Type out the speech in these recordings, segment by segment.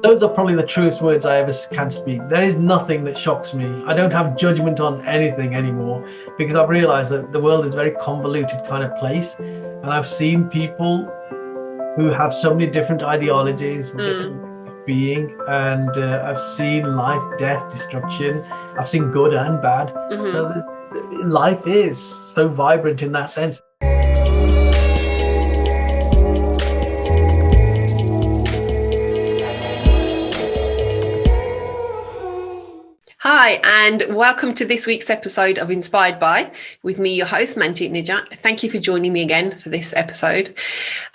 Those are probably the truest words I ever can speak. There is nothing that shocks me. I don't have judgment on anything anymore because I've realized that the world is a very convoluted kind of place. And I've seen people who have so many different ideologies and different ways of being. And I've seen life, death, destruction. I've seen good and bad. So life is so vibrant in that sense. Hi, and welcome to this week's episode of Inspired By, with me, your host, Manjeet Nijat. Thank you for joining me again for this episode.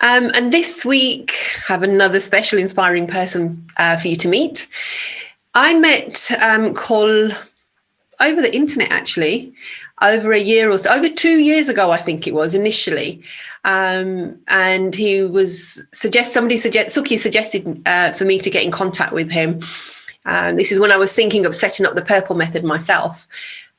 And this week, I have another special inspiring person for you to meet. I met Cole over the internet, actually, over a year or so, over 2 years ago, I think it was initially. And he was Suki suggested for me to get in contact with him. This is when I was thinking of setting up the Purple Method myself,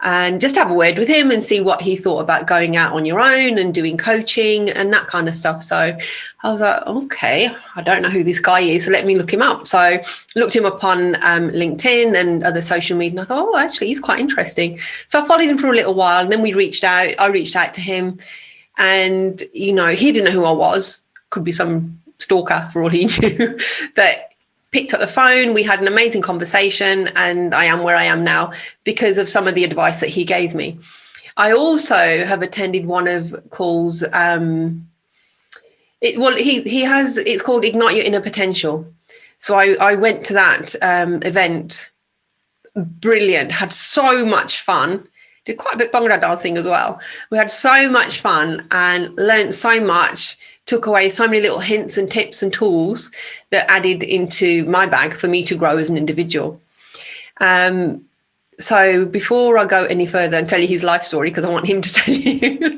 and just have a word with him and see what he thought about going out on your own and doing coaching and that kind of stuff. So I was like, okay, I don't know who this guy is, so let me look him up. So I looked him up on LinkedIn and other social media, and I thought, oh, actually, he's quite interesting. So I followed him for a little while, and then I reached out to him, and, you know, he didn't know who I was. Could be some stalker for all he knew, but picked up the phone, we had an amazing conversation, and I am where I am now because of some of the advice that he gave me. I also have attended one of Cole's, it's called Ignite Your Inner Potential. So I went to that event, brilliant, had so much fun, did quite a bit of Bhangra dancing as well. We had so much fun and learned so much, took away so many little hints and tips and tools that added into my bag for me to grow as an individual. So before I go any further and tell you his life story, because I want him to tell you,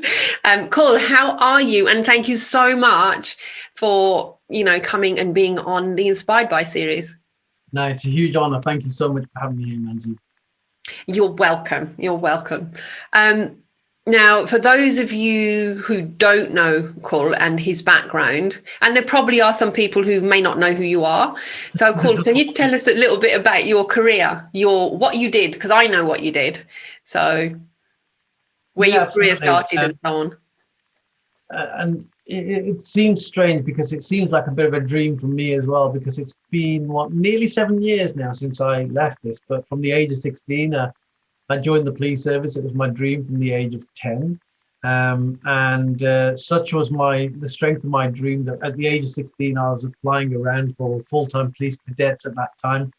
Cole, how are you? And thank you so much for, coming and being on the Inspired By series. No, it's a huge honor. Thank you so much for having me here, Manjeet. You're welcome. You're welcome. Now, for those of you who don't know Cole and his background, and there probably are some people who may not know who you are. So, Cole, can you tell us a little bit about your career, what you did? Because I know what you did. So, where your career started and so on. And it seems strange because it seems like a bit of a dream for me as well, because it's been, nearly 7 years now since I left this. But from the age of 16, I joined the police service. It was my dream from the age of 10. Such was the strength of my dream that at the age of 16, I was applying around for full-time police cadets at that time.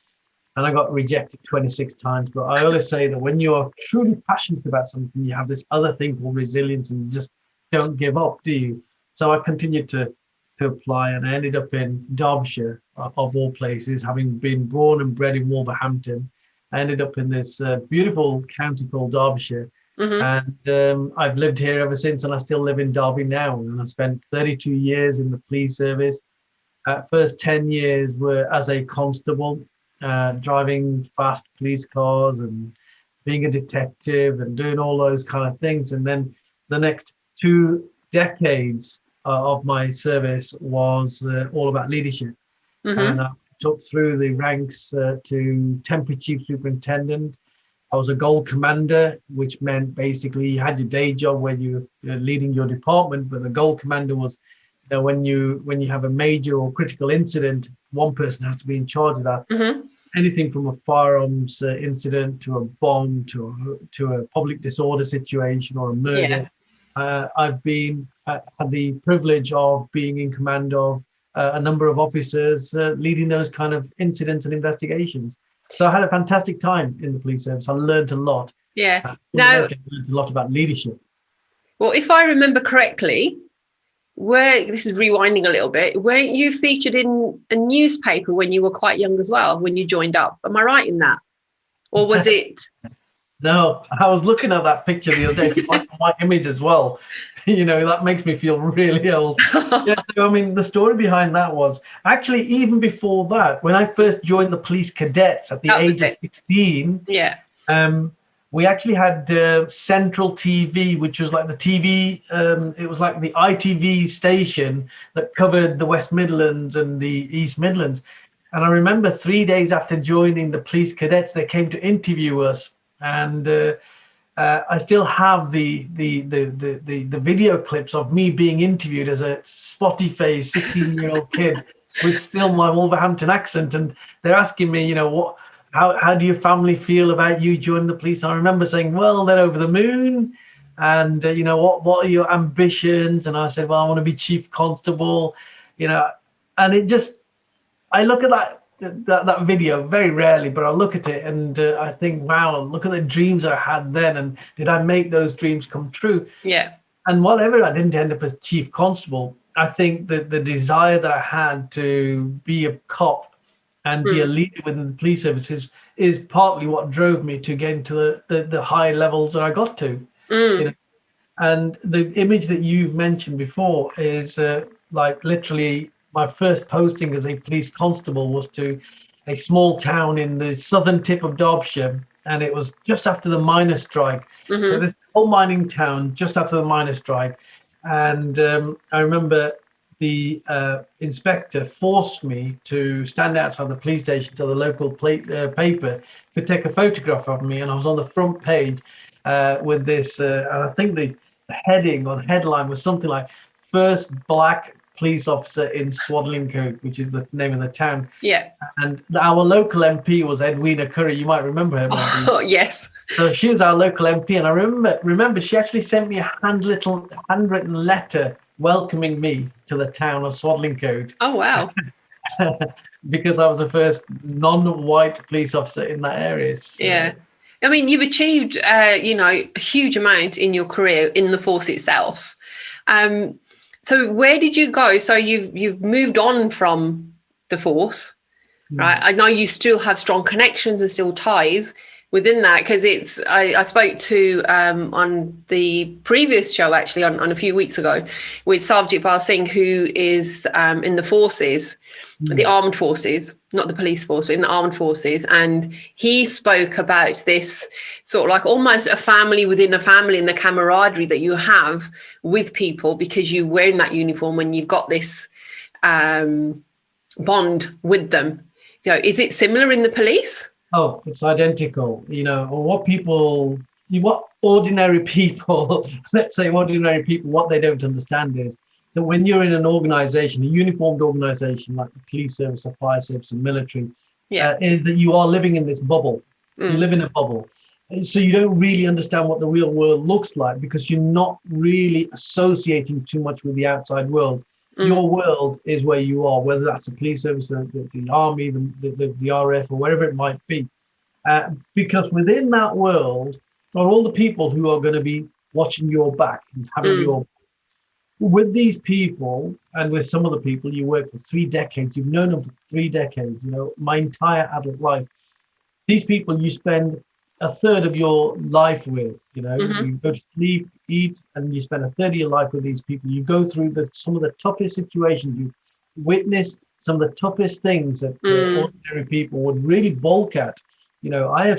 And I got rejected 26 times. But I always say that when you're truly passionate about something, you have this other thing called resilience, and you just don't give up, do you? So I continued to apply, and I ended up in Derbyshire, of all places, having been born and bred in Wolverhampton. I ended up in this beautiful county called Derbyshire. And I've lived here ever since, and I still live in Derby now. And I spent 32 years in the police service. First 10 years were as a constable, driving fast police cars and being a detective and doing all those kind of things. And then the next 2 decades of my service was all about leadership. And I took through the ranks to temporary chief superintendent. I was a gold commander, which meant basically you had your day job when you're leading your department, but the gold commander was, when you have a major or critical incident, one person has to be in charge of that. Anything from a firearms incident to a bomb to a public disorder situation or a murder. I've had the privilege of being in command of a number of officers leading those kind of incidents and investigations. So I had a fantastic time in the police service. I learned a lot. Yeah. I learned a lot about leadership. Well, if I remember correctly, this is rewinding a little bit, weren't you featured in a newspaper when you were quite young as well, when you joined up? Am I right in that? Or was it? No, I was looking at that picture the other day. It's my image as well. That makes me feel really old. Yeah, so, the story behind that was actually even before that, when I first joined the police cadets at the age of 16. We actually had Central TV, which was like the TV. It was like the ITV station that covered the West Midlands and the East Midlands. And I remember 3 days after joining the police cadets, they came to interview us, and I still have the video clips of me being interviewed as a spotty faced 16-year-old kid with still my Wolverhampton accent, and they're asking me, what, how do your family feel about you joining the police? And I remember saying, well, they're over the moon, and what are your ambitions? And I said, well, I want to be chief constable, and it just, I look at that video very rarely, but I look at it and I think, wow, look at the dreams I had then, and did I make those dreams come true? Yeah. And whatever I didn't end up as chief constable, I think that the desire that I had to be a cop and be a leader within the police services is partly what drove me to get into the high levels that I got to. And the image that you've mentioned before is like literally my first posting as a police constable was to a small town in the southern tip of Derbyshire, and it was just after the miners' strike. So this whole mining town just after the miners' strike, and I remember the inspector forced me to stand outside the police station so the local paper could take a photograph of me, and I was on the front page with this, and I think the heading or the headline was something like "First Black Police Officer in Swadlincote," which is the name of the town. Yeah. And our local MP was Edwina Curry. You might remember her. Oh, yes. So she was our local MP, and I remember she actually sent me a handwritten letter welcoming me to the town of Swadlincote. Oh, wow. Because I was the first non-white police officer in that area. So. Yeah. I mean, you've achieved, a huge amount in your career in the force itself. So where did you go? So you've moved on from the force, right? I know you still have strong connections and still ties within that, because I spoke to on the previous show, actually on a few weeks ago, with Sarvjit Singh, who is in the forces, the armed forces, not the police force, but in the armed forces. And he spoke about this sort of like almost a family within a family, and the camaraderie that you have with people because you're wearing that uniform and you've got this bond with them. Is it similar in the police? Oh, it's identical. What ordinary people, let's say ordinary people, what they don't understand is that when you're in an organization, a uniformed organization like the police service, the fire service, and military, is that you are living in this bubble. You live in a bubble. So you don't really understand what the real world looks like because you're not really associating too much with the outside world. Your world is where you are, whether that's the police service, the army, the RF, or wherever it might be. Because within that world are all the people who are going to be watching your back and having your. With these people and with some of the people you work for 3 decades, you've known them for 3 decades, my entire adult life. These people you spend a third of your life with, you go to sleep, eat, and you spend a third of your life with these people. You go through some of the toughest situations. You witness some of the toughest things that ordinary people would really balk at. I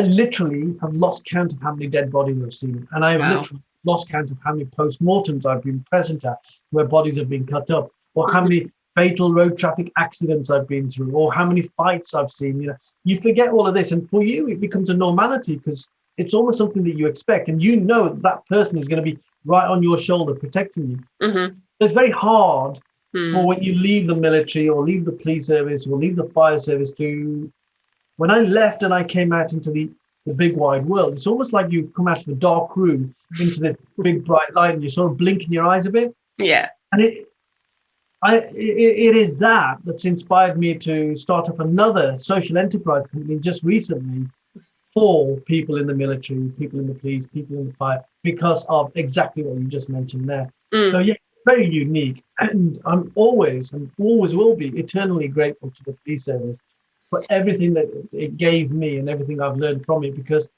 literally have lost count of how many dead bodies I've seen. And I have literally lost count of how many post-mortems I've been present at where bodies have been cut up, or how many fatal road traffic accidents I've been through, or how many fights I've seen. You forget all of this, and for you it becomes a normality because it's almost something that you expect, and that person is going to be right on your shoulder protecting you. It's very hard for when you leave the military or leave the police service or leave the fire service when I left and I came out into the big wide world, it's almost like you come out of a dark room into the big bright light and you're sort of blinking your eyes a bit. Yeah. And it is that's inspired me to start up another social enterprise company just recently for people in the military, people in the police, people in the fire, because of exactly what you just mentioned there. So yeah, very unique. And I'm always and always will be eternally grateful to the police service for everything that it gave me and everything I've learned from it, because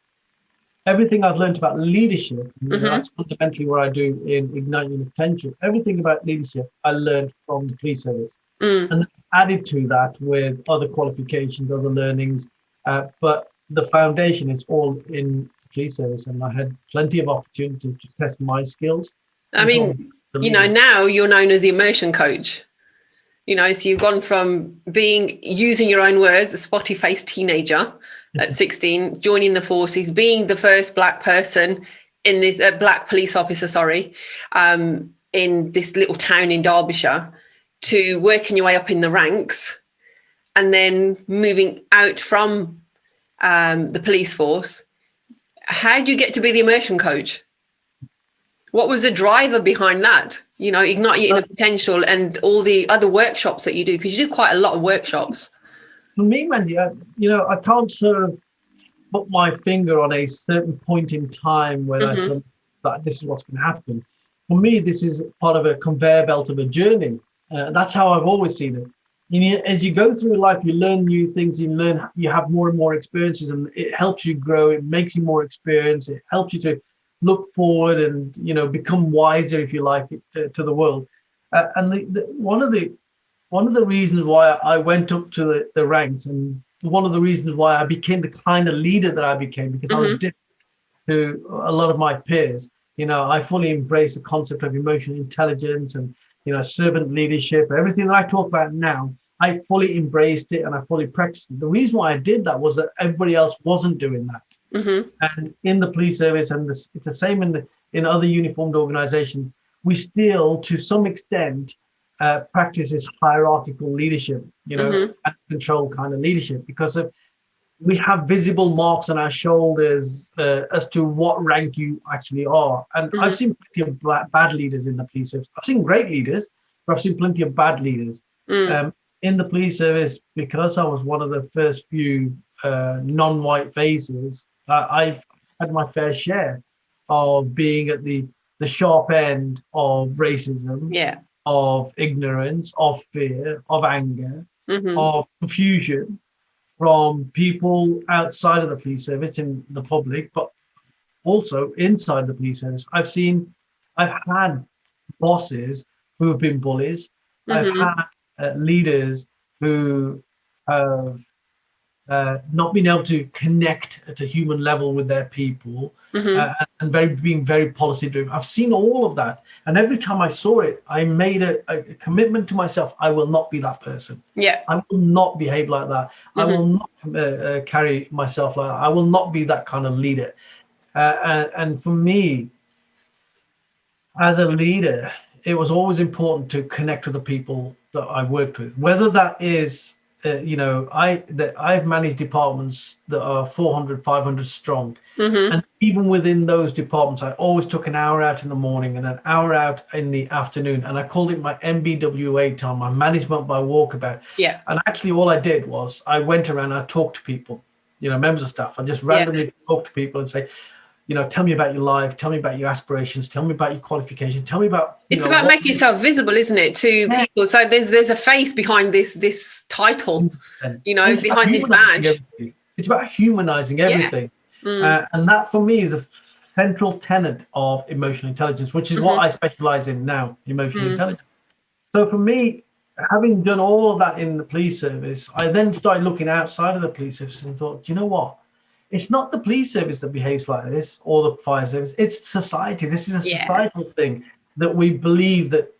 everything I've learned about leadership, that's fundamentally what I do in Ignite Your Potential. Everything about leadership I learned from the police service, and added to that with other qualifications, other learnings. But the foundation is all in the police service, and I had plenty of opportunities to test my skills. I mean, now you're known as the immersion coach. So you've gone from using your own words, a spotty faced teenager at 16, joining the forces, being the first black person in this black police officer, in this little town in Derbyshire, to working your way up in the ranks, and then moving out from the police force. How do you get to be the immersion coach? What was the driver behind that? Ignite your inner potential and all the other workshops that you do, because you do quite a lot of workshops. For me, Mandy, I can't sort of put my finger on a certain point in time when I said that this is what's going to happen. For me, this is part of a conveyor belt of a journey. That's how I've always seen it. As you go through life, you learn new things. You have more and more experiences, and it helps you grow. It makes you more experienced. It helps you to look forward and become wiser, if you like, to the world. And one of the reasons why I went up to the ranks, and one of the reasons why I became the kind of leader that I became, because I was different to a lot of my peers. I fully embrace the concept of emotional intelligence and servant leadership. Everything that I talk about now, I fully embraced it and I fully practiced it. The reason why I did that was that everybody else wasn't doing that. And in the police service, and it's the same in other uniformed organizations, we still, to some extent, practice this hierarchical leadership, and control kind of leadership, because we have visible marks on our shoulders as to what rank you actually are. And I've seen plenty of bad leaders in the police service. I've seen great leaders, but I've seen plenty of bad leaders. In the police service, because I was one of the first few non-white faces, I've had my fair share of being at the sharp end of racism, of ignorance, of fear, of anger, of confusion from people outside of the police service in the public, but also inside the police service. I've had bosses who have been bullies. I've had leaders who have not been able to connect at a human level with their people, and being very policy driven. I've seen all of that, and every time I saw it, I made a commitment to myself. I will not be that person. I will not behave like that. I will not carry myself like that. I will not be that kind of leader. And for me, as a leader, it was always important to connect with the people that I worked with, whether that is I've managed departments that are 400, 500 strong. And even within those departments, I always took an hour out in the morning and an hour out in the afternoon. And I called it my MBWA time, my management by walkabout. And actually all I did was I went around and I talked to people, members of staff. I just randomly talked to people and say, tell me about your life, tell me about your aspirations, tell me about your qualification, tell me about... It's about making yourself visible, isn't it, to people? So there's a face behind this title, behind this badge. Everything. It's about humanizing everything. And that, for me, is a central tenet of emotional intelligence, which is what I specialize in now, emotional intelligence. So for me, having done all of that in the police service, I then started looking outside of the police service and thought, do you know what? It's not the police service that behaves like this, or the fire service. It's society. This is a societal thing, that we believe that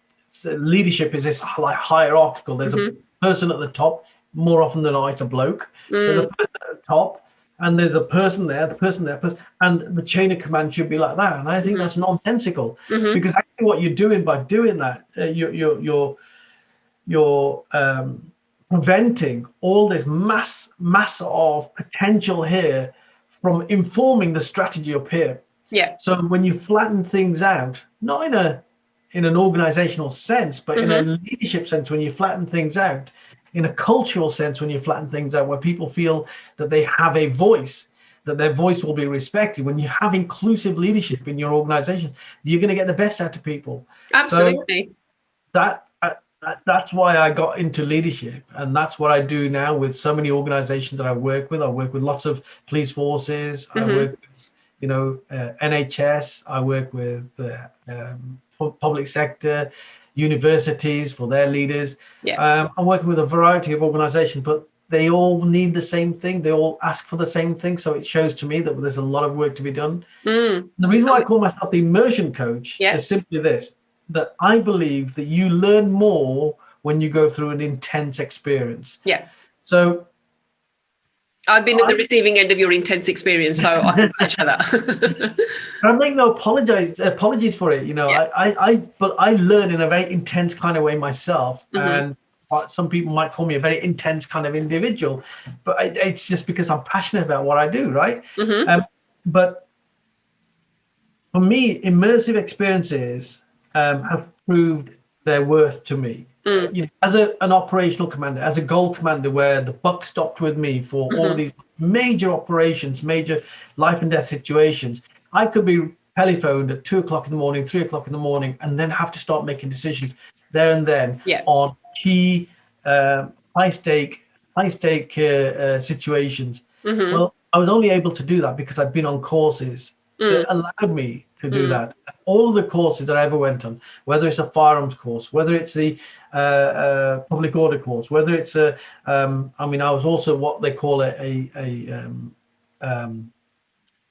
leadership is this like hierarchical. There's a person at the top. More often than not, it's a bloke. There's a person at the top, and there's a person there, and the chain of command should be like that. And I think that's nonsensical, because actually what you're doing by doing that, you're preventing all this mass of potential here from informing the strategy up here. So when you flatten things out, not in an organizational sense, but in a leadership sense, when you flatten things out, in a cultural sense, when you flatten things out, where people feel that they have a voice, that their voice will be respected. When you have inclusive leadership in your organization, you're going to get the best out of people. Absolutely. So that's why I got into leadership, and that's what I do now with so many organizations that I work with. I work with lots of police forces. I work with, NHS. I work with public sector, universities for their leaders. I'm working with a variety of organizations, but they all need the same thing. They all ask for the same thing. So it shows to me that there's a lot of work to be done. The reason why I call myself the immersion coach is simply this, that I believe that you learn more when you go through an intense experience. Yeah. So I've been at the receiving end of your intense experience, so I can vouch for that. I make no apologies for it. But I learn in a very intense kind of way myself, and some people might call me a very intense kind of individual, but it's just because I'm passionate about what I do, right? But for me, immersive experiences have proved their worth to me. As an operational commander, as a goal commander, where the buck stopped with me for all these major operations, major life and death situations, I could be telephoned at 2 o'clock in the morning, 3 o'clock in the morning, and then have to start making decisions there and then on key high stake situations. Well, I was only able to do that because I'd been on courses that allowed me to do that. All of the courses that I ever went on, whether it's a firearms course, whether it's the public order course, whether it's I was also what they call SIM,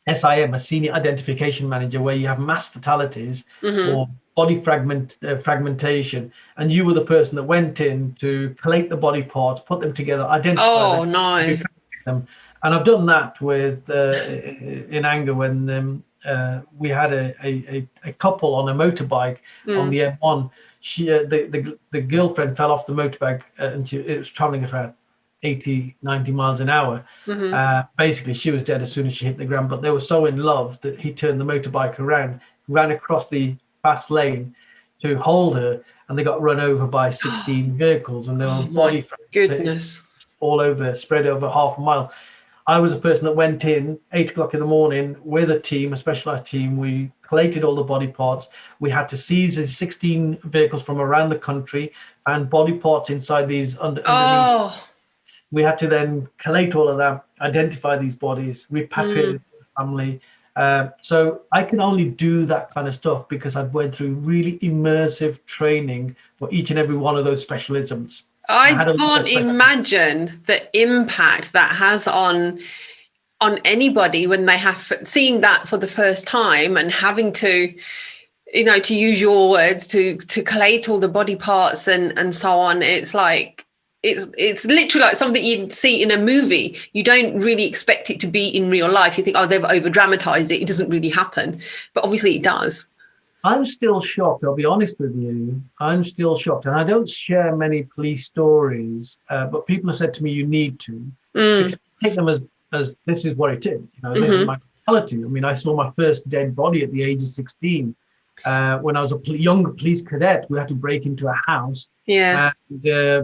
a senior identification manager, where you have mass fatalities or body fragmentation, and you were the person that went in to collate the body parts, put them together, identify them. And I've done that with in anger when we had a couple on a motorbike on the M1. She the girlfriend fell off the motorbike and it was traveling about 80, 90 miles an hour. Basically, she was dead as soon as she hit the ground, but they were so in love that he turned the motorbike around, ran across the fast lane to hold her, and they got run over by 16 vehicles, and they were body fragments all over, spread over half a mile. I was a person that went in 8 o'clock in the morning with a team, a specialized team. We collated all the body parts. We had to seize the 16 vehicles from around the country and body parts inside these underneath. We had to then collate all of that, identify these bodies, repatriate the family. So I can only do that kind of stuff because I've went through really immersive training for each and every one of those specialisms. I can't imagine the impact that has on anybody when they have seeing that for the first time and having to, to use your words, to collate all the body parts and so on. It's like it's literally like something you'd see in a movie. You don't really expect it to be in real life. You think, they've over dramatized it. It doesn't really happen, but obviously it does. I'm still shocked. I'll be honest with you. I'm still shocked. And I don't share many police stories, but people have said to me, you need to. Because I take them as this is what it is. This is my reality. I mean, I saw my first dead body at the age of 16. When I was a young police cadet, we had to break into a house. And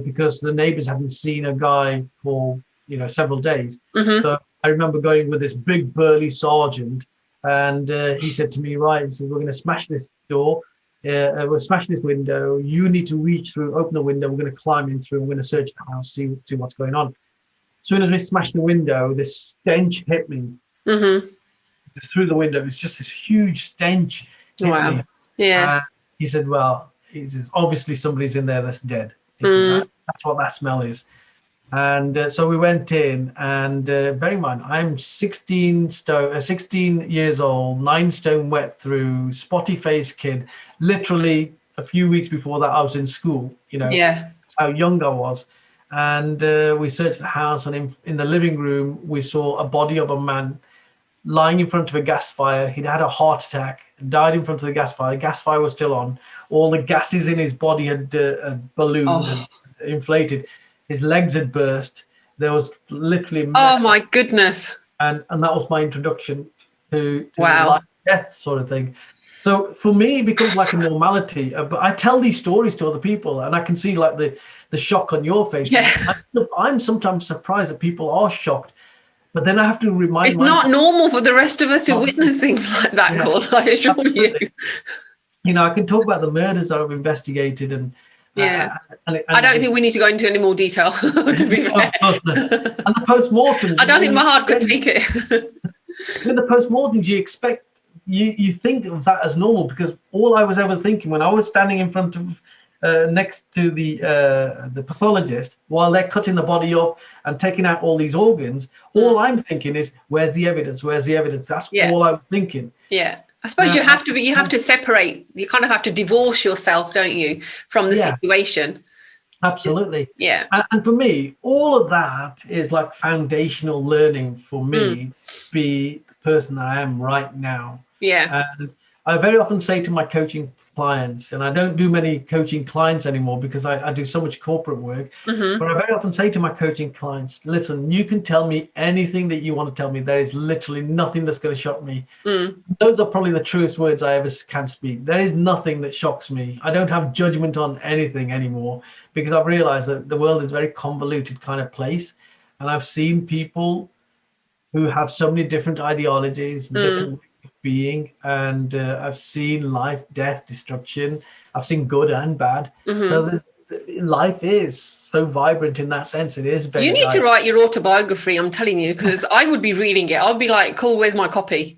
because the neighbors hadn't seen a guy for, several days. So I remember going with this big burly sergeant. And he said to me, right, he said, we're going to smash this door. We'll smash this window. You need to reach through, open the window. We're going to climb in through. We're going to search the house, see what's going on. As soon as we smashed the window, this stench hit me through the window. It was just this huge stench. Wow. Yeah. He said, he says, obviously somebody's in there that's dead. He said, that's what that smell is. And so we went in, and bear in mind, I'm 16 years old, 9 stone wet through, spotty faced kid. Literally a few weeks before that, I was in school. That's how young I was. And we searched the house, and in the living room, we saw a body of a man lying in front of a gas fire. He'd had a heart attack, died in front of the gas fire. The gas fire was still on. All the gases in his body had ballooned and inflated. His legs had burst. There was literally my goodness. And that was my introduction to life and death sort of thing. So for me, it becomes like a normality. But I tell these stories to other people, and I can see like the shock on your face. I'm sometimes surprised that people are shocked. But then I have to remind myself. It's not normal for the rest of us who witness things like that, Gordon, I assure you. I can talk about the murders that I've investigated and I don't think we need to go into any more detail, to be fair. And the post-mortem. I don't think my heart could take it. With the post-mortems, you think of that as normal, because all I was ever thinking when I was standing in front of next to the pathologist while they're cutting the body up and taking out all these organs, all I'm thinking is, where's the evidence? That's all I'm thinking. I suppose you have to separate. You kind of have to divorce yourself, don't you, from the situation. Absolutely. Yeah. And for me, all of that is like foundational learning for me to be the person that I am right now. Yeah. And I very often say to my coaching clients, and I don't do many coaching clients anymore because I do so much corporate work, Mm-hmm. but I very often say to my coaching clients, listen, you can tell me anything that you want to tell me. There is literally nothing that's going to shock me. Those are probably the truest words I ever can speak. There is nothing that shocks me. I don't have judgment on anything anymore because I've realized that the world is a very convoluted kind of place. And I've seen people who have so many different ideologies and different ways of being. And I've seen life, death, destruction. I've seen good and bad. So life is so vibrant in that sense. It is You very need to diverse. write your autobiography, I'm telling you, because I would be reading it. I'd be like, cool, where's my copy?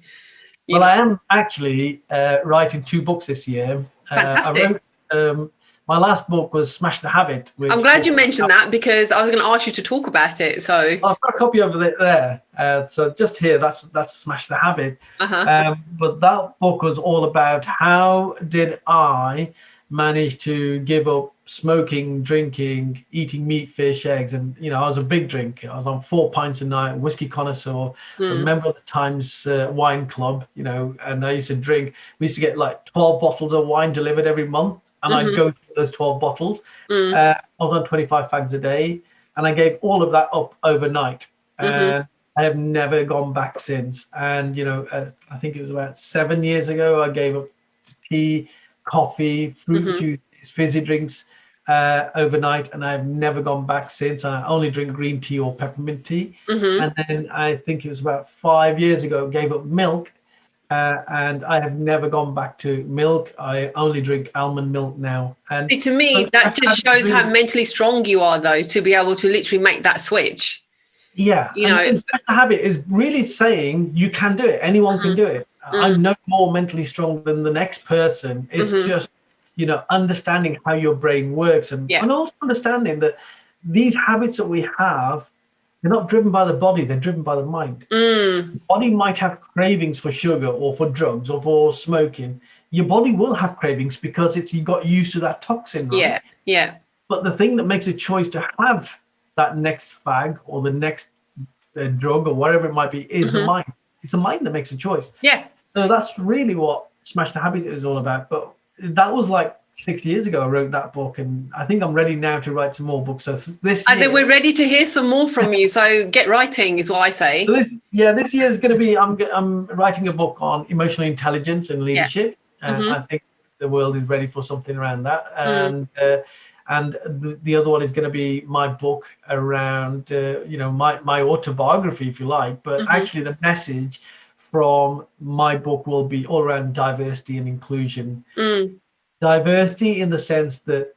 You Well, know, I am actually writing 2 books this year. I fantastic. wrote my last book was Smash the Habit, I'm which glad you talks mentioned about, that because I was going to ask you to talk about it. So, I've got a copy of it there. So just here, that's Smash the Habit. uh-huh. But that book was all about how did I manage to give up smoking, drinking, eating meat, fish, eggs, and I was a big drinker. I was on 4 pints a night, whiskey connoisseur, a member of the Times Wine Club, and I used to drink. We used to get like 12 bottles of wine delivered every month, and I'd go through those 12 bottles. I was on 25 fags a day, and I gave all of that up overnight. And I have never gone back since. And, I think it was about 7 years ago, I gave up tea, coffee, fruit juices, fizzy drinks overnight, and I've never gone back since. I only drink green tea or peppermint tea. And then I think it was about 5 years ago, gave up milk. And I have never gone back to milk. I only drink almond milk now. And See, to me, so that I've just had shows how really, mentally strong you are, though, to be able to literally make that switch. yeah, You and know, in fact, the habit is really saying you can do it. Anyone can do it. I'm no more mentally strong than the next person. It's just, understanding how your brain works yeah. and also understanding that these habits that we have, they're not driven by the body, they're driven by the mind. The body might have cravings for sugar or for drugs or for smoking. Your body will have cravings because you got used to that toxin, right? Yeah. Yeah. But the thing that makes a choice to have that next fag or the next drug or whatever it might be is the mind. It's the mind that makes a choice. Yeah. So that's really what Smash the Habit is all about. But that was like 6 years ago I wrote that book, and I think I'm ready now to write some more books. So this I think year, we're ready to hear some more from you. So get writing is what I say. this year is going to be I'm writing a book on emotional intelligence and Yeah. leadership. I think the world is ready for something around that. And the other one is going to be my book around my autobiography, if you like. But actually, the message from my book will be all around diversity and inclusion. Diversity in the sense that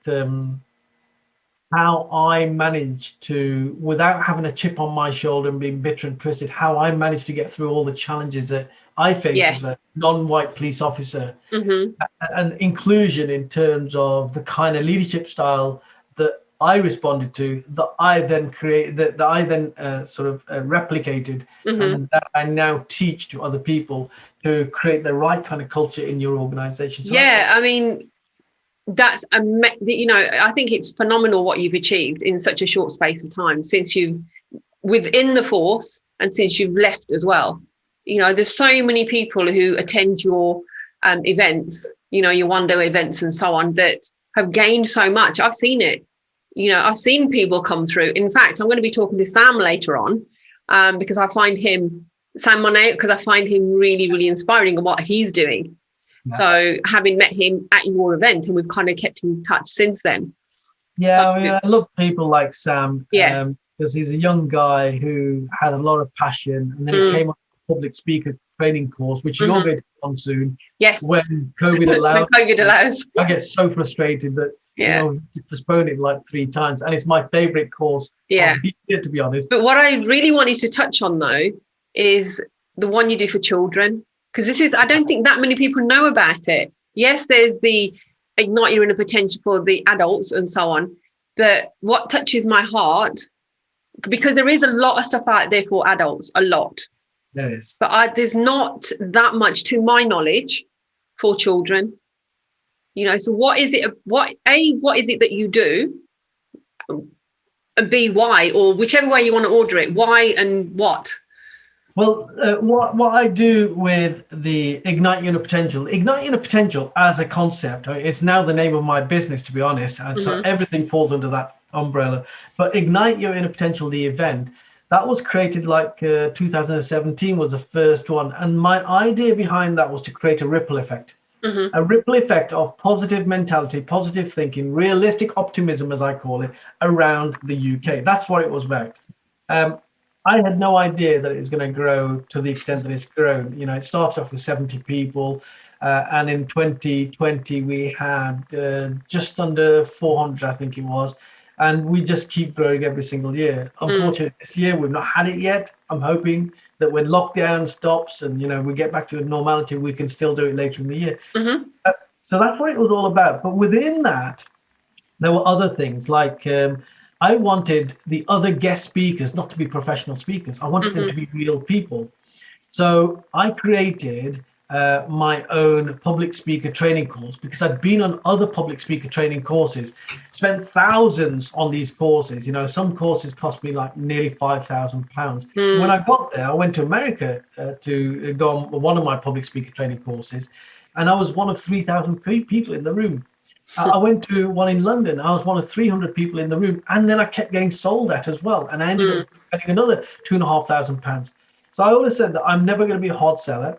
how I managed to, without having a chip on my shoulder and being bitter and twisted, how I managed to get through all the challenges that I face as a non-white police officer, and inclusion in terms of the kind of leadership style that I responded to, that I then created, that I then replicated, and that I now teach to other people to create the right kind of culture in your organization. So I mean, that's I think it's phenomenal what you've achieved in such a short space of time since you've within the force and since you've left as well. There's so many people who attend your events, your one-day events and so on, that have gained so much. I've seen it. I've seen people come through. In fact, I'm going to be talking to Sam later on because I find Sam Monet, because I find him really, really inspiring in what he's doing. So having met him at your event, and we've kind of kept in touch since then. I love people like Sam. Yeah. Because he's a young guy who had a lot of passion, and then he came on a public speaker training course, which you're going to be on soon. Yes. When COVID allows. When COVID allows. I get so frustrated that you postponed it like 3 times, and it's my favorite course. Of the year, to be honest. But what I really wanted to touch on though is the one you do for children. Because I don't think that many people know about it. Yes, there's the Ignite Your Inner Potential for the adults and so on. But what touches my heart, because there is a lot of stuff out there for adults, a lot. There is. But there's not that much, to my knowledge, for children. So what is it? What is it that you do and B, why, or whichever way you want to order it, why and what? Well, what I do with the Ignite Your Inner Potential as a concept, it's now the name of my business, to be honest, and so everything falls under that umbrella. But Ignite Your Inner Potential, the event, that was created like 2017 was the first one, and my idea behind that was to create a ripple effect. A ripple effect of positive mentality, positive thinking, realistic optimism, as I call it, around the UK. That's what it was about. I had no idea that it was going to grow to the extent that it's grown. You know, it started off with 70 people, and in 2020 we had just under 400, I think it was, and we just keep growing every single year. Unfortunately, this year we've not had it yet. I'm hoping that when lockdown stops and we get back to normality, we can still do it later in the year. So that's what it was all about. But within that, there were other things like I wanted the other guest speakers not to be professional speakers. I wanted them to be real people. So I created my own public speaker training course because I'd been on other public speaker training courses, spent thousands on these courses. Some courses cost me like nearly £5,000. When I got there, I went to America to go on one of my public speaker training courses, and I was one of 3,000 people in the room. I went to one in London. I was one of 300 people in the room, and then I kept getting sold at as well, and I ended up getting another £2,500. So I always said that I'm never going to be a hard seller,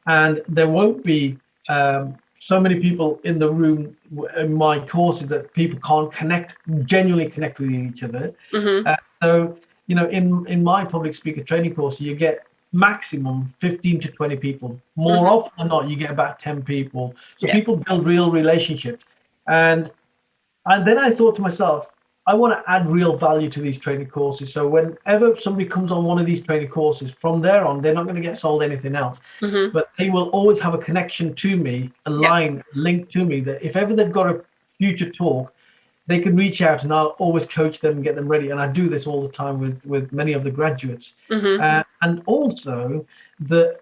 and there won't be so many people in the room in my courses that people can't genuinely connect with each other. So in my public speaker training course, you get maximum 15 to 20 people. More often than not, you get about 10 people. So people build real relationships. And then I thought to myself, I want to add real value to these training courses. So whenever somebody comes on one of these training courses, from there on, they're not going to get sold anything else. But they will always have a connection to me, a line linked to me, that if ever they've got a future talk, they can reach out and I'll always coach them and get them ready. And I do this all the time with many of the graduates. And also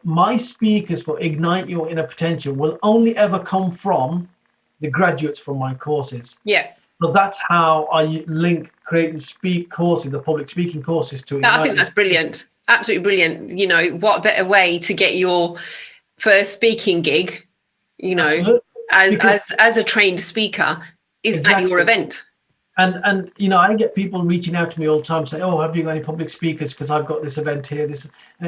my speakers for Ignite Your Inner Potential will only ever come from the graduates from my courses. So that's how I link create and speak courses, the public speaking courses, to Ignite. I think that's brilliant. Absolutely brilliant. What better way to get your first speaking gig, as a trained speaker is at your event. And I get people reaching out to me all the time saying, oh, have you got any public speakers? Because I've got this event here.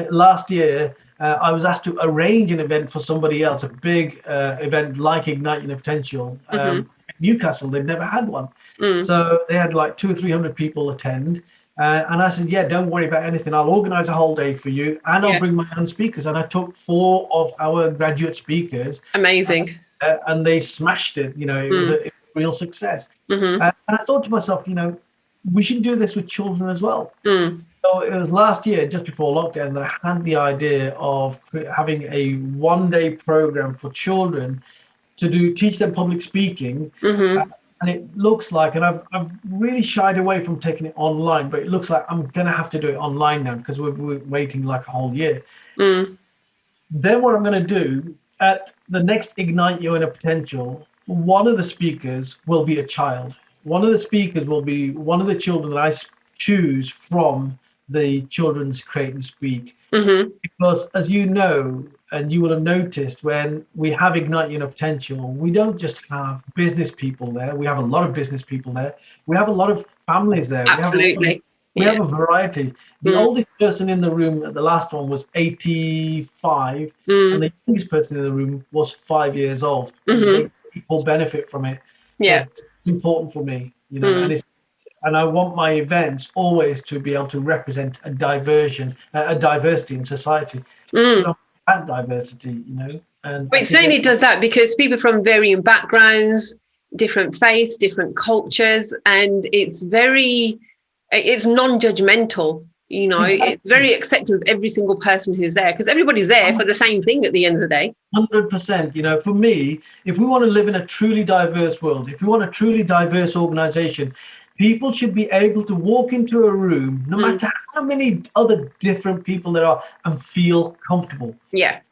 Last year, I was asked to arrange an event for somebody else, a big event like Igniting the Potential. Newcastle, they've never had one. So they had like 200 or 300 people attend. And I said, yeah, don't worry about anything. I'll organize a whole day for you and I'll bring my own speakers. And I took 4 of our graduate speakers. Amazing. And they smashed it. It was a real success. And I thought to myself, we should do this with children as well. So it was last year, just before lockdown, that I had the idea of having a one-day program for children to teach them public speaking. And it looks like, and I've really shied away from taking it online, but it looks like I'm going to have to do it online now because we're waiting like a whole year. Then what I'm going to do at the next Ignite Your Inner Potential, one of the speakers will be a child. One of the speakers will be one of the children that I choose from the Children's Create and Speak. Because as you know, and you will have noticed, when we have Ignite Your Inner Potential, we don't just have business people there. We have a lot of business people there. We have a lot of families there. Absolutely. We have a variety. The oldest person in the room at the last one was 85, and the youngest person in the room was 5 years old. People benefit from it. So it's important for me, and I want my events always to be able to represent a diversity in society. That diversity, and it certainly does that, because people from varying backgrounds, different faiths, different cultures, and it's non-judgmental. It's very accepting of every single person who's there, because everybody's there for the same thing at the end of the day. 100%. For me, if we want to live in a truly diverse world, if we want a truly diverse organization, people should be able to walk into a room, no matter how many other different people there are, and feel comfortable.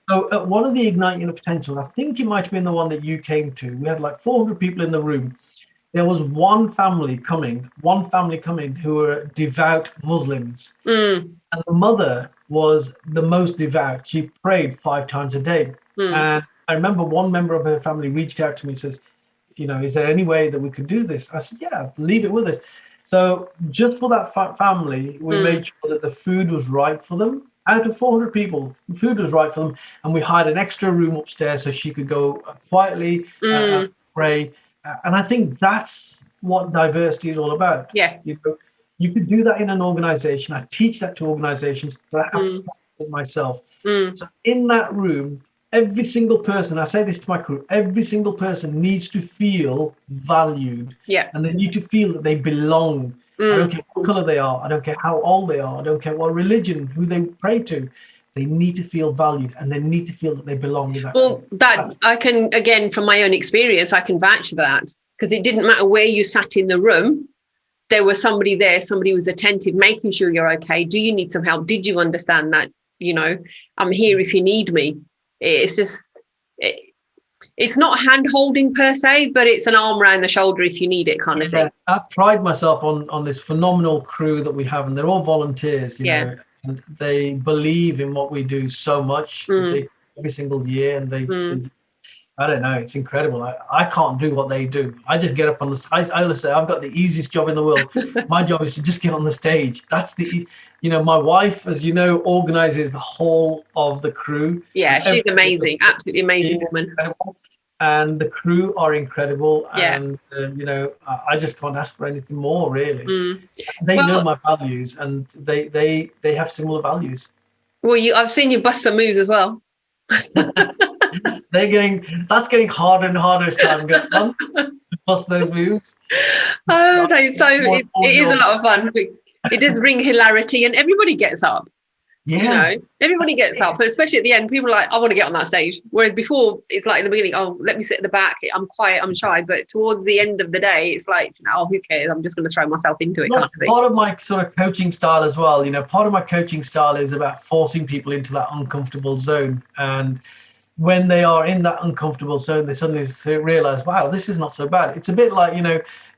So at one of the Ignite Your Potential, I think it might have been the one that you came to, we had like 400 people in the room. there was one family coming who were devout Muslims. And the mother was the most devout. She prayed 5 times a day. And I remember one member of her family reached out to me and says, is there any way that we could do this? I said, yeah, leave it with us. So just for that family, we made sure that the food was right for them. Out of 400 people, the food was right for them. And we hired an extra room upstairs so she could go quietly pray. And I think that's what diversity is all about. Yeah. You could do that in an organization. I teach that to organizations, but I have to practice it myself. So in that room, every single person, I say this to my crew, every single person needs to feel valued. Yeah. And they need to feel that they belong. I don't care what color they are. I don't care how old they are. I don't care what religion, who they pray to. They need to feel valued, and they need to feel that they belong in that. Well, that I can, again, from my own experience, I can vouch for that, because it didn't matter where you sat in the room. There was somebody there, somebody was attentive, making sure you're okay. Do you need some help? Did you understand that? I'm here if you need me. It's just, it's not hand holding per se, but it's an arm around the shoulder if you need it kind of thing. I pride myself on this phenomenal crew that we have, and they're all volunteers, you know, and they believe in what we do so much every single year, and they I don't know, it's incredible. I can't do what they do. I just get up on the stage. I always say I've got the easiest job in the world. My job is to just get on the stage. That's my wife, as you know, organizes the whole of the crew. Yeah, she's amazing, absolutely amazing woman. Incredible. And the crew are incredible. And, I just can't ask for anything more, really. They know my values, and they have similar values. Well, I've seen you bust some moves as well. That's getting harder and harder as time goes on to bust those moves. Oh no, so it is a lot of fun. It does bring hilarity, and everybody gets up. Everybody gets up, but especially at the end, people are like, I want to get on that stage. Whereas before, it's like in the beginning, oh, let me sit at the back, I'm quiet, I'm shy. But towards the end of the day, it's like, oh, who cares? I'm just going to throw myself into it. Part of my sort of coaching style as well, part of my coaching style is about forcing people into that uncomfortable zone. And when they are in that uncomfortable zone, they suddenly realize, wow, this is not so bad. It's a bit like,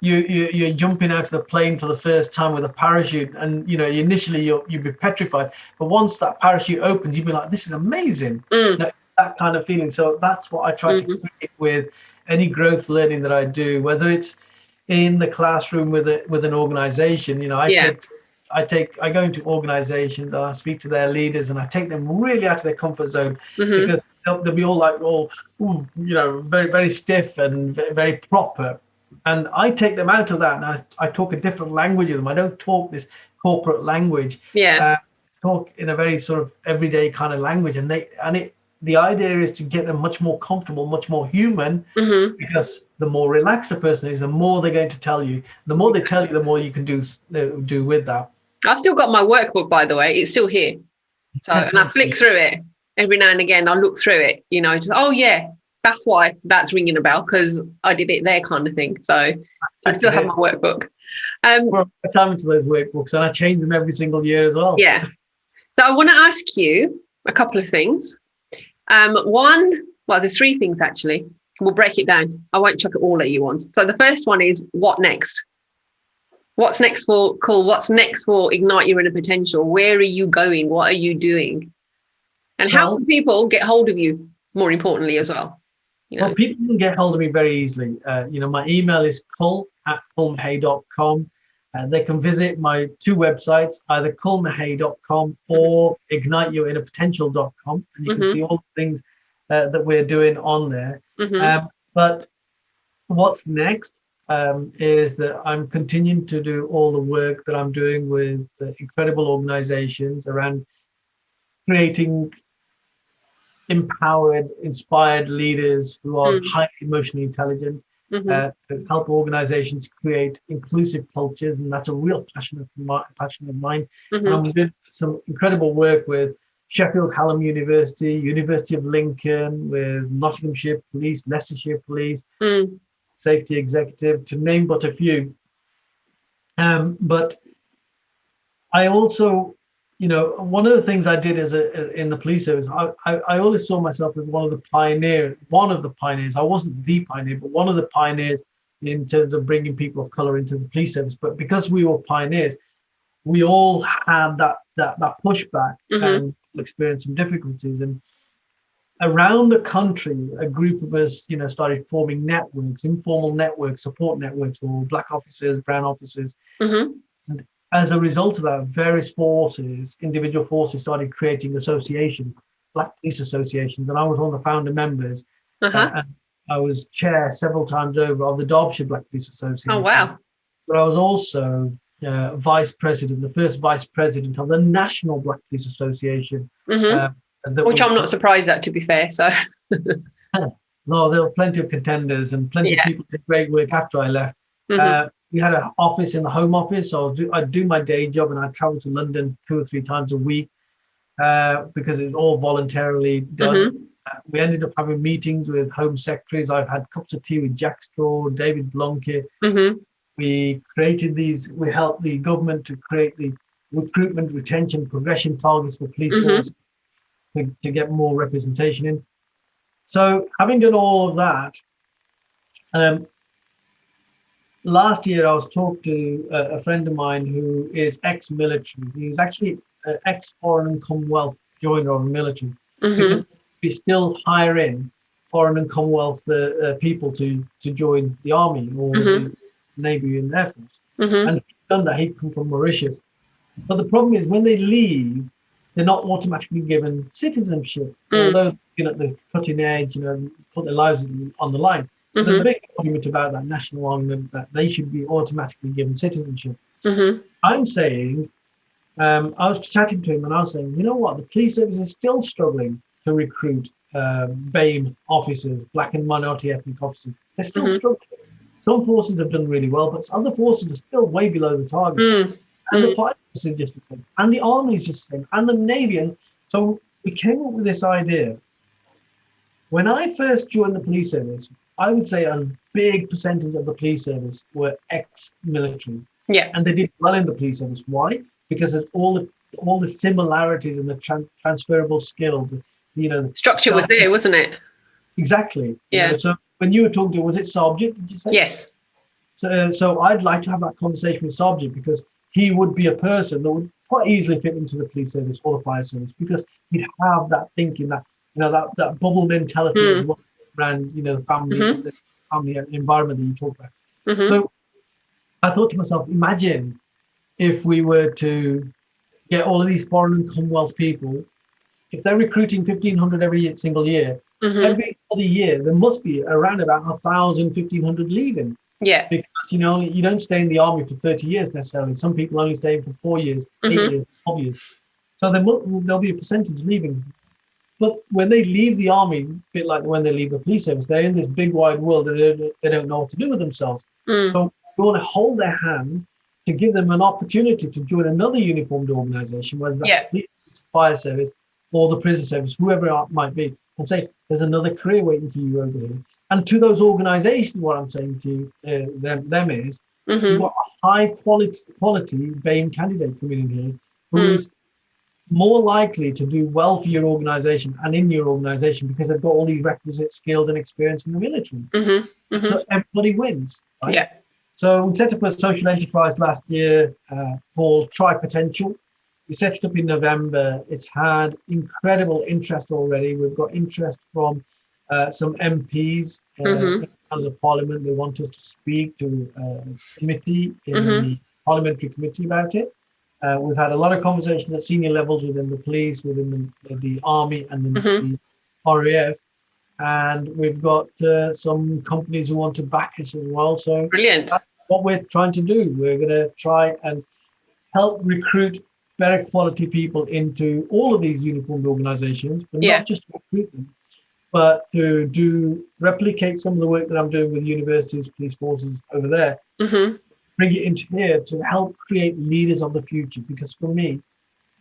you're jumping out of the plane for the first time with a parachute, and initially you'll be petrified, but once that parachute opens, you'll be like, this is amazing. That kind of feeling. So that's what I try to create with any growth learning that I do, whether it's in the classroom with an organization. I go into organizations and I speak to their leaders, and I take them really out of their comfort zone, because they'll be all like, very, very stiff and very proper. And I take them out of that, and I talk a different language with them. I don't talk this corporate language. Talk in a very sort of everyday kind of language. And the idea is to get them much more comfortable, much more human, because the more relaxed a person is, the more they're going to tell you. The more they tell you, the more you can do with that. I've still got my workbook, by the way. It's still here. So, and I flick through it every now and again. I look through it, just, oh yeah, that's why that's ringing a bell, because I did it there kind of thing. So I still have my workbook. I time into those workbooks, and I change them every single year as well. Yeah. So I want to ask you a couple of things. There's three things actually. We'll break it down. I won't chuck it all at you once. So the first one is, what next? What's next for Cool? What's next for Ignite Your Inner Potential? Where are you going? What are you doing? And how can people get hold of you, more importantly, as well? Well, people can get hold of me very easily. My email is cul@culmahay.com. They can visit my two websites, either culmahay.com or igniteyourinnerpotential.com. And you can see all the things that we're doing on there. But what's next is that I'm continuing to do all the work that I'm doing with incredible organizations around creating empowered, inspired leaders who are highly emotionally intelligent, to help organizations create inclusive cultures. And that's a real passion of mine. And I'm doing some incredible work with Sheffield Hallam University, University of Lincoln, with Nottinghamshire Police, Leicestershire Police, Safety Executive, to name but a few. But I also, one of the things I did in the police service, I always saw myself as one of the pioneers. I wasn't the pioneer, but one of the pioneers in terms of bringing people of color into the police service. But because we were pioneers, we all had that pushback and experienced some difficulties. And around the country, a group of us, started forming networks, informal networks, support networks for black officers, brown officers. And as a result of that, various forces, individual forces, started creating associations, black police associations, and I was one of the founder members. And I was chair several times over of the Derbyshire Black Police Association. Oh, wow. But I was also vice president, the first vice president of the National Black Police Association. Which I'm not surprised at, to be fair. So, no, there were plenty of contenders and plenty of people did great work after I left. We had an office in the Home Office, so I'd do my day job and I'd travel to London 2 or 3 times a week because it was all voluntarily done. We ended up having meetings with Home Secretaries. I've had cups of tea with Jack Straw, David Blunkett. We created we helped the government to create the recruitment, retention, progression targets for police force to get more representation in. So having done all of that, last year I was talking to a friend of mine who is ex-military. He was actually an ex-Foreign and Commonwealth joiner of the military. Because we still hire in Foreign and Commonwealth people to join the Army or the Navy and Air Force. And he's done that. He'd come from Mauritius. But the problem is when they leave, they're not automatically given citizenship, although at the cutting edge, put their lives on the line. There's a big argument about that national argument that they should be automatically given citizenship. I'm saying, I was chatting to him and I was saying, you know what, the police service is still struggling to recruit BAME officers, black and minority ethnic officers. They're still struggling. Some forces have done really well, but other forces are still way below the target. And the fire force is just the same, and the army is just the same, and the navy. And so we came up with this idea. When I first joined the police service, I would say a big percentage of the police service were ex-military. And they did well in the police service. Why? Because of all the similarities and the transferable skills. Structure was there, wasn't it? Exactly. So when you were talking to, was it Sargent, did you say? Yes. So I'd like to have that conversation with Sargent because he would be a person that would quite easily fit into the police service or the fire service because he'd have that thinking, that bubble mentality around the family environment that you talk about. So I thought to myself, imagine if we were to get all of these foreign and Commonwealth people, if they're recruiting 1,500 every single year, every other year there must be around about 1,000, 1,500 leaving. Because you don't stay in the army for 30 years necessarily. Some people only stay for 4 years, 8 years, 12 years. So there'll be a percentage leaving. But when they leave the army, a bit like when they leave the police service, they're in this big wide world that they don't know what to do with themselves. So we want to hold their hand to give them an opportunity to join another uniformed organization, whether that's the police, fire service, or the prison service, whoever it might be, and say, there's another career waiting for you over here. And to those organizations, what I'm saying to them is, you've got a high quality BAME candidate coming in here who is more likely to do well for your organization and in your organization because they've got all these requisite skills and experience in the military. So everybody wins. Right? So we set up a social enterprise last year called Try Potential. We set it up in November. It's had incredible interest already. We've got interest from some MPs in terms of Parliament. They want us to speak to a committee in the parliamentary committee about it. We've had a lot of conversations at senior levels within the police, within the army, and the RAF. And we've got some companies who want to back us as well. So brilliant. That's what we're trying to do. We're going to try and help recruit better quality people into all of these uniformed organizations, but not just to recruit them, but to replicate some of the work that I'm doing with universities, police forces over there, bring it into here to help create leaders of the future. Because for me,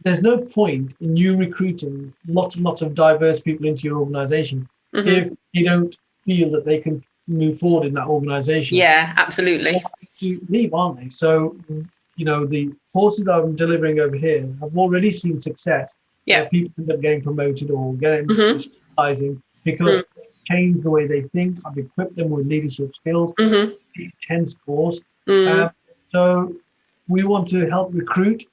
there's no point in you recruiting lots and lots of diverse people into your organization if you don't feel that they can move forward in that organization. Yeah, absolutely. They'll have to leave, aren't they? So, the courses that I'm delivering over here have already seen success. People end up getting promoted or getting specializing because changed the way they think. I've equipped them with leadership skills, Mm-hmm. 10 scores. Mm. So we want to help recruit.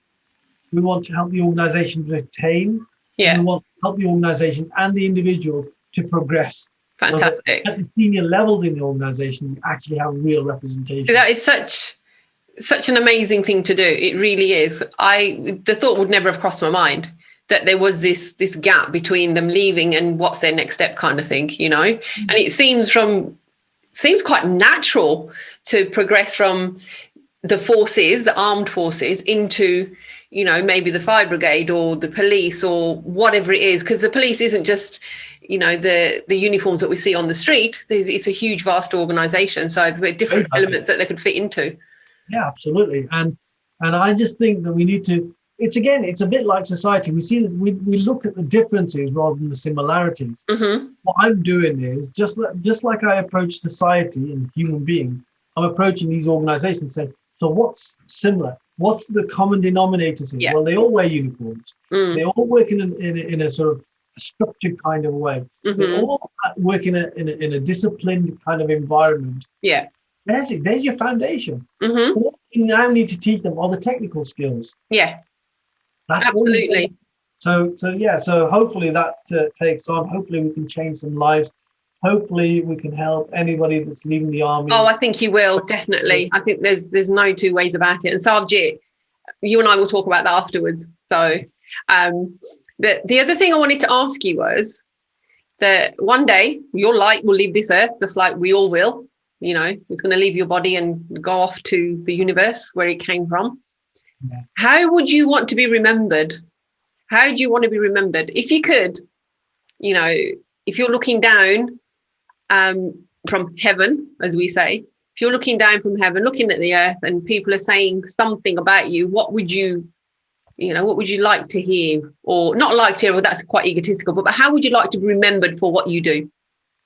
We want to help the organization retain. And Yeah. we want to help the organization and the individuals to progress. So that Fantastic. at the senior levels in the organization, we actually have real representation. That is such an amazing thing to do. It really is. The thought would never have crossed my mind that there was this gap between them leaving and what's their next step kind of thing, And it seems quite natural to progress from the armed forces into, maybe the fire brigade or the police or whatever it is, because the police isn't just, the uniforms that we see on the street. It's a huge, vast organization. So there are different elements that they could fit into. Yeah, absolutely. And I just think that we need to, it's a bit like society. We look at the differences rather than the similarities. Mm-hmm. What I'm doing is just like I approach society and human beings, I'm approaching these organizations saying, so what's similar? What's the common denominators here? Yeah. Well, they all wear uniforms. Mm. They all work in a sort of a structured kind of way. Mm-hmm. They all work in a disciplined kind of environment. Yeah. There's it. There's your foundation. Mm-hmm. All you now need to teach them are the technical skills. Yeah. That's absolutely. So hopefully that takes on. Hopefully we can change some lives. Hopefully we can help anybody that's leaving the army. Oh, I think you will, definitely. I think there's no two ways about it. And Sarvjit, you and I will talk about that afterwards. So the other thing I wanted to ask you was that one day your light will leave this earth, just like we all will. It's going to leave your body and go off to the universe where it came from. Yeah. How would you want to be remembered? How do you want to be remembered? If you could, if you're looking down from heaven, as we say, if you're looking down from heaven, looking at the earth, and people are saying something about you, what would you like to hear? Or not like to hear, well, that's quite egotistical, but how would you like to be remembered for what you do?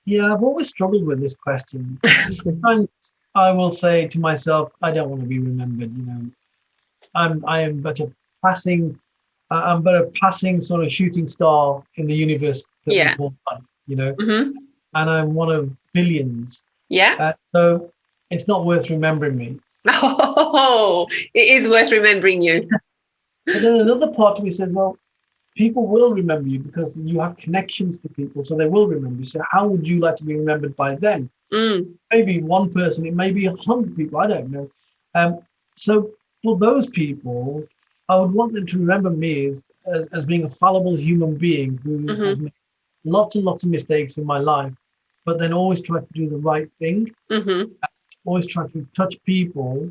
Yeah, I've always struggled with this question. Sometimes I will say to myself, I don't want to be remembered. I am but a passing sort of shooting star in the universe that we call life. Mm-hmm. And I'm one of billions. Yeah. So it's not worth remembering me. Oh, it is worth remembering you. But then another part of me says, well, people will remember you because you have connections to people, so they will remember you. So how would you like to be remembered by them? Maybe one person, it may be 100 people, I don't know. So for those people, I would want them to remember me as being a fallible human being who has made lots and lots of mistakes in my life, but then always try to do the right thing. Mm-hmm. Always try to touch people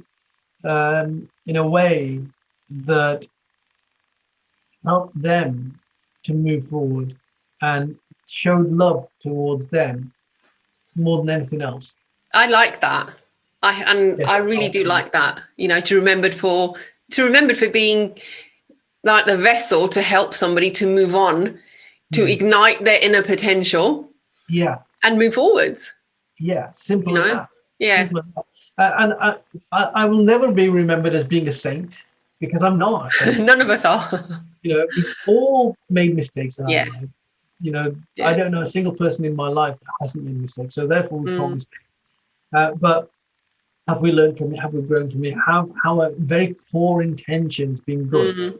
in a way that help them to move forward and showed love towards them more than anything else. I like that. I really do like that. To remembered for being like the vessel to help somebody to move on, to ignite their inner potential. Yeah. And move forwards. Yeah. Simple as that. Yeah. Simple as that. And I will never be remembered as being a saint because I'm not. None of us are. We've all made mistakes in our life. Yeah. I don't know a single person in my life that hasn't made mistakes. So therefore we call mistakes. But have we learned from it? Have we grown from it? Have our very core intentions been good?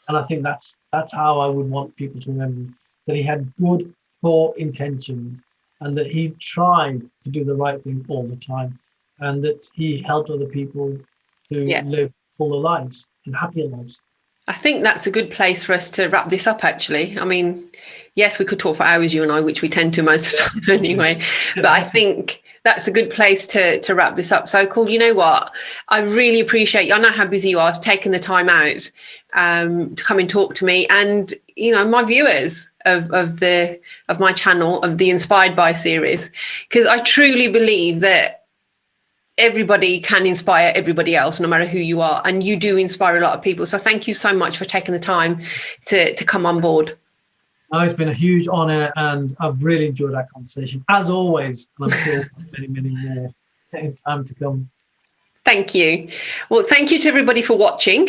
And I think that's how I would want people to remember him, that he had good core intentions and that he tried to do the right thing all the time and that he helped other people to live fuller lives and happier lives. I think that's a good place for us to wrap this up, actually. I mean, yes, we could talk for hours, you and I, which we tend to most of the time anyway. But I think that's a good place to wrap this up. So, cool. You know what? I really appreciate you. I know how busy you are, taking the time out to come and talk to me. And, my viewers of my channel, of the Inspired By series, because I truly believe that everybody can inspire everybody else, no matter who you are, and you do inspire a lot of people. So thank you so much for taking the time to come on board. No, it's been a huge honor and I've really enjoyed that conversation as always, and I'm sure many more in time to come. Thank you. Well, thank you to everybody for watching,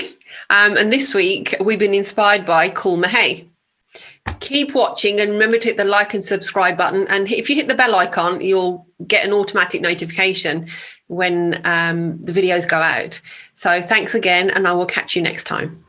and this week we've been inspired by Kul Mahey. keep watching, and remember to hit the like and subscribe button. And if you hit the bell icon, you'll get an automatic notification when the videos go out. So thanks again, and I will catch you next time.